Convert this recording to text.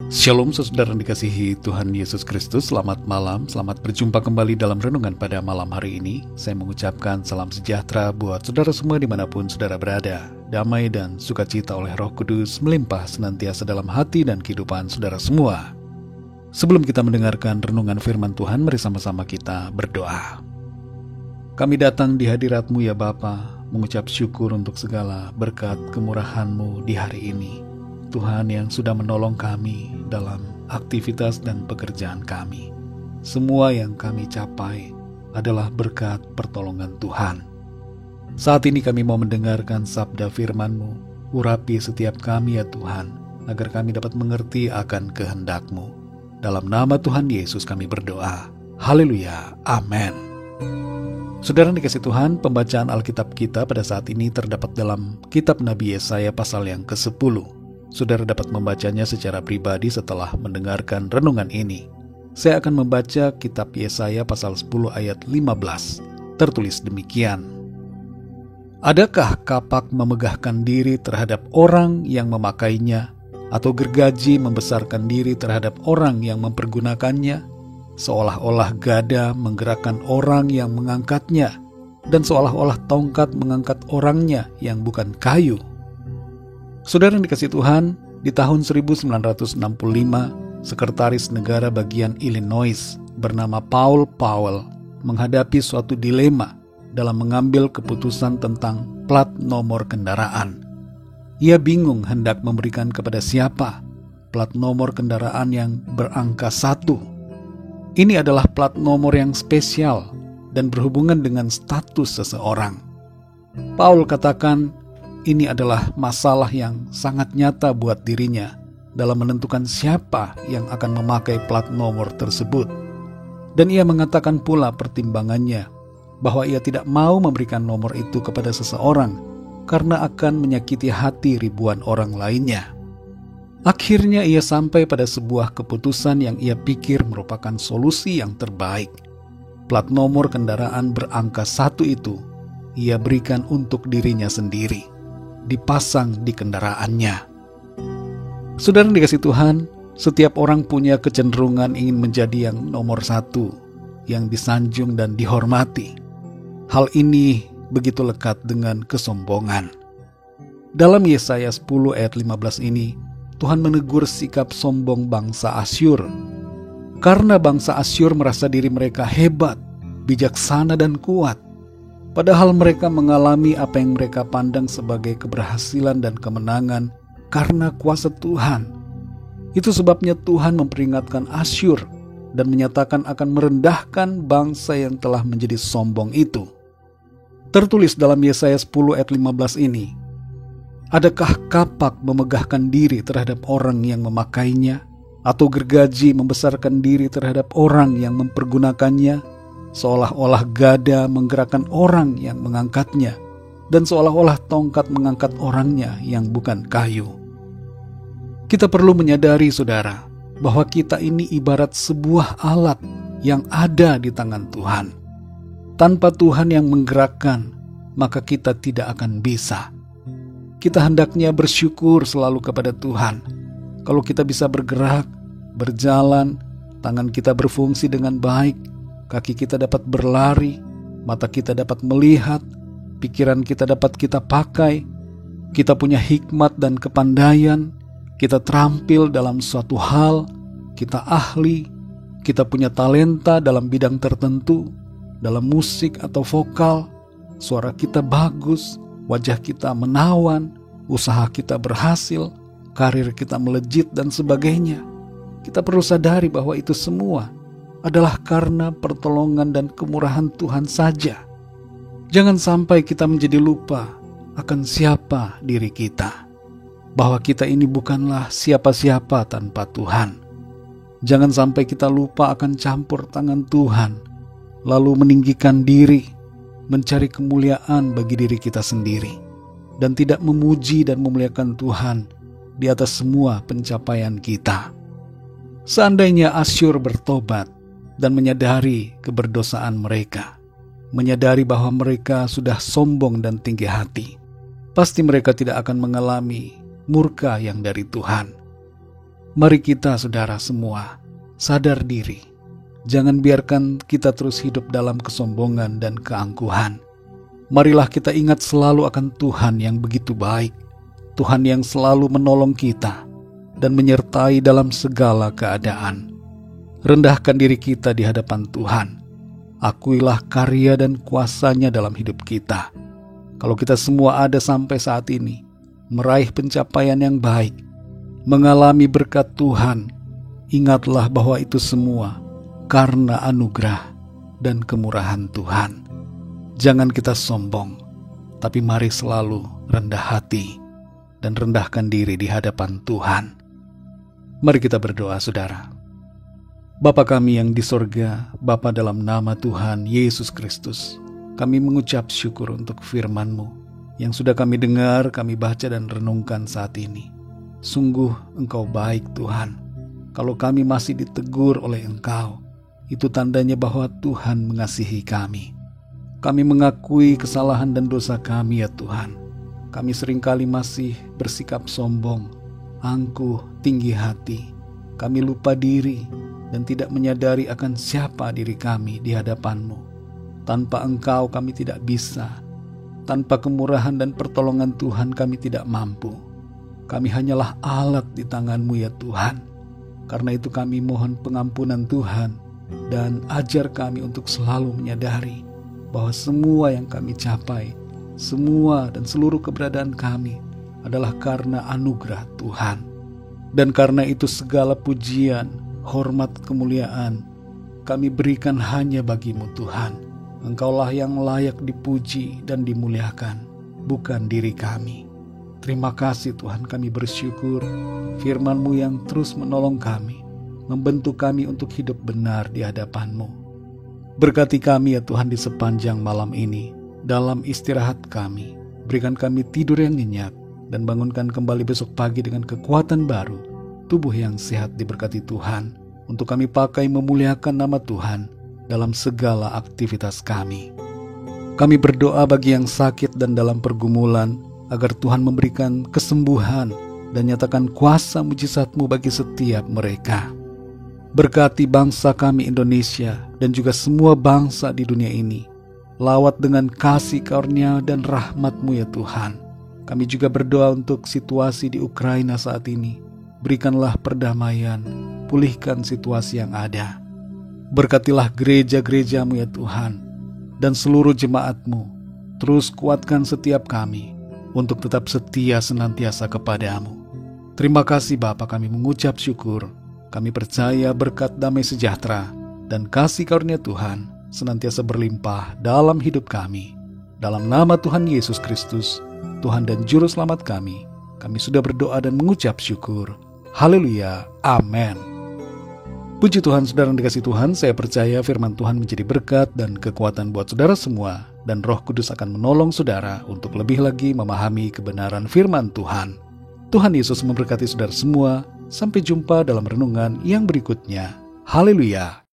Shalom saudara yang dikasihi Tuhan Yesus Kristus. Selamat malam, selamat berjumpa kembali dalam renungan pada malam hari ini. Saya mengucapkan salam sejahtera buat saudara semua dimanapun saudara berada. Damai dan sukacita oleh Roh Kudus melimpah senantiasa dalam hati dan kehidupan saudara semua. Sebelum kita mendengarkan renungan firman Tuhan, mari sama-sama kita berdoa. Kami datang di hadirat-Mu ya Bapa, mengucap syukur untuk segala berkat kemurahan-Mu di hari ini. Tuhan yang sudah menolong kami dalam aktivitas dan pekerjaan kami. Semua yang kami capai adalah berkat pertolongan Tuhan. Saat ini kami mau mendengarkan sabda firman-Mu. Urapi setiap kami ya Tuhan, agar kami dapat mengerti akan kehendak-Mu. Dalam nama Tuhan Yesus kami berdoa. Haleluya. Amin. Saudara dikasih Tuhan, pembacaan Alkitab kita pada saat ini terdapat dalam kitab Nabi Yesaya pasal yang ke-10. Saudara dapat membacanya secara pribadi setelah mendengarkan renungan ini. Saya akan membaca kitab Yesaya pasal 10 ayat 15. Tertulis demikian. Adakah kapak memegahkan diri terhadap orang yang memakainya, atau gergaji membesarkan diri terhadap orang yang mempergunakannya? Seolah-olah gada menggerakkan orang yang mengangkatnya, dan seolah-olah tongkat mengangkat orangnya yang bukan kayu. Saudara yang dikasih Tuhan, di tahun 1965, Sekretaris Negara bagian Illinois bernama Paul Powell menghadapi suatu dilema dalam mengambil keputusan tentang plat nomor kendaraan. Ia bingung hendak memberikan kepada siapa plat nomor kendaraan yang berangka 1. Ini adalah plat nomor yang spesial dan berhubungan dengan status seseorang. Paul katakan, ini adalah masalah yang sangat nyata buat dirinya dalam menentukan siapa yang akan memakai plat nomor tersebut. Dan ia mengatakan pula pertimbangannya bahwa ia tidak mau memberikan nomor itu kepada seseorang karena akan menyakiti hati ribuan orang lainnya. Akhirnya ia sampai pada sebuah keputusan yang ia pikir merupakan solusi yang terbaik. Plat nomor kendaraan berangka 1 itu ia berikan untuk dirinya sendiri, dipasang di kendaraannya. Saudara yang dikasih Tuhan, setiap orang punya kecenderungan ingin menjadi yang nomor 1, yang disanjung dan dihormati. Hal ini begitu lekat dengan kesombongan. Dalam Yesaya 10 ayat 15 ini, Tuhan menegur sikap sombong bangsa Asyur. Karena bangsa Asyur merasa diri mereka hebat, bijaksana dan kuat, padahal mereka mengalami apa yang mereka pandang sebagai keberhasilan dan kemenangan karena kuasa Tuhan. Itu sebabnya Tuhan memperingatkan Asyur dan menyatakan akan merendahkan bangsa yang telah menjadi sombong itu. Tertulis dalam Yesaya 10 ayat 15 ini, adakah kapak memegahkan diri terhadap orang yang memakainya, atau gergaji membesarkan diri terhadap orang yang mempergunakannya? Seolah-olah gada menggerakkan orang yang mengangkatnya, dan seolah-olah tongkat mengangkat orangnya yang bukan kayu. Kita perlu menyadari, saudara, bahwa kita ini ibarat sebuah alat yang ada di tangan Tuhan. Tanpa Tuhan yang menggerakkan, maka kita tidak akan bisa. Kita hendaknya bersyukur selalu kepada Tuhan. Kalau kita bisa bergerak, berjalan, tangan kita berfungsi dengan baik, kaki kita dapat berlari, mata kita dapat melihat, pikiran kita dapat kita pakai, kita punya hikmat dan kepandaian, kita terampil dalam suatu hal, kita ahli, kita punya talenta dalam bidang tertentu, dalam musik atau vokal, suara kita bagus, wajah kita menawan, usaha kita berhasil, karir kita melejit dan sebagainya. Kita perlu sadari bahwa itu semua adalah karena pertolongan dan kemurahan Tuhan saja. Jangan sampai kita menjadi lupa akan siapa diri kita, bahwa kita ini bukanlah siapa-siapa tanpa Tuhan. Jangan sampai kita lupa akan campur tangan Tuhan, lalu meninggikan diri, mencari kemuliaan bagi diri kita sendiri, dan tidak memuji dan memuliakan Tuhan di atas semua pencapaian kita. Seandainya Asyur bertobat dan menyadari keberdosaan mereka, menyadari bahwa mereka sudah sombong dan tinggi hati, pasti mereka tidak akan mengalami murka yang dari Tuhan. Mari kita, saudara semua, sadar diri. Jangan biarkan kita terus hidup dalam kesombongan dan keangkuhan. Marilah kita ingat selalu akan Tuhan yang begitu baik, Tuhan yang selalu menolong kita dan menyertai dalam segala keadaan. Rendahkan diri kita di hadapan Tuhan. Akuilah karya dan kuasa-Nya dalam hidup kita. Kalau kita semua ada sampai saat ini, meraih pencapaian yang baik, mengalami berkat Tuhan, ingatlah bahwa itu semua karena anugerah dan kemurahan Tuhan. Jangan kita sombong, tapi mari selalu rendah hati dan rendahkan diri di hadapan Tuhan. Mari kita berdoa, saudara. Bapa kami yang di sorga, Bapa dalam nama Tuhan Yesus Kristus, kami mengucap syukur untuk firman-Mu yang sudah kami dengar, kami baca dan renungkan saat ini. Sungguh Engkau baik, Tuhan. Kalau kami masih ditegur oleh Engkau, itu tandanya bahwa Tuhan mengasihi kami. Kami mengakui kesalahan dan dosa kami, ya Tuhan. Kami seringkali masih bersikap sombong, angkuh, tinggi hati. Kami lupa diri dan tidak menyadari akan siapa diri kami di hadapan-Mu. Tanpa Engkau kami tidak bisa. Tanpa kemurahan dan pertolongan Tuhan kami tidak mampu. Kami hanyalah alat di tangan-Mu, ya Tuhan. Karena itu kami mohon pengampunan Tuhan dan ajar kami untuk selalu menyadari bahwa semua yang kami capai, semua dan seluruh keberadaan kami adalah karena anugerah Tuhan. Dan karena itu segala pujian, hormat, kemuliaan kami berikan hanya bagi-Mu, Tuhan. Engkaulah yang layak dipuji dan dimuliakan, bukan diri kami. Terima kasih Tuhan, kami bersyukur firman-Mu yang terus menolong kami, membentuk kami untuk hidup benar di hadapan-Mu. Berkati kami ya Tuhan di sepanjang malam ini, dalam istirahat kami. Berikan kami tidur yang nyenyak, dan bangunkan kembali besok pagi dengan kekuatan baru, tubuh yang sehat diberkati Tuhan, untuk kami pakai memuliakan nama Tuhan dalam segala aktivitas kami. Kami berdoa bagi yang sakit dan dalam pergumulan, agar Tuhan memberikan kesembuhan dan nyatakan kuasa mujizat-Mu bagi setiap mereka. Berkati bangsa kami Indonesia dan juga semua bangsa di dunia ini. Lawat dengan kasih karunia dan rahmat-Mu ya Tuhan. Kami juga berdoa untuk situasi di Ukraina saat ini. Berikanlah perdamaian, pulihkan situasi yang ada. Berkatilah gereja-gereja-Mu ya Tuhan, dan seluruh jemaat-Mu. Terus kuatkan setiap kami untuk tetap setia senantiasa kepadamu. Terima kasih Bapa, kami mengucap syukur. Kami percaya berkat damai sejahtera dan kasih karunia Tuhan senantiasa berlimpah dalam hidup kami. Dalam nama Tuhan Yesus Kristus, Tuhan dan Juru Selamat kami sudah berdoa dan mengucap syukur. Haleluya, amin. Puji Tuhan, saudara yang dikasihi Tuhan, saya percaya firman Tuhan menjadi berkat dan kekuatan buat saudara semua, dan Roh Kudus akan menolong saudara untuk lebih lagi memahami kebenaran firman Tuhan. Tuhan Yesus memberkati saudara semua. Sampai jumpa dalam renungan yang berikutnya. Haleluya.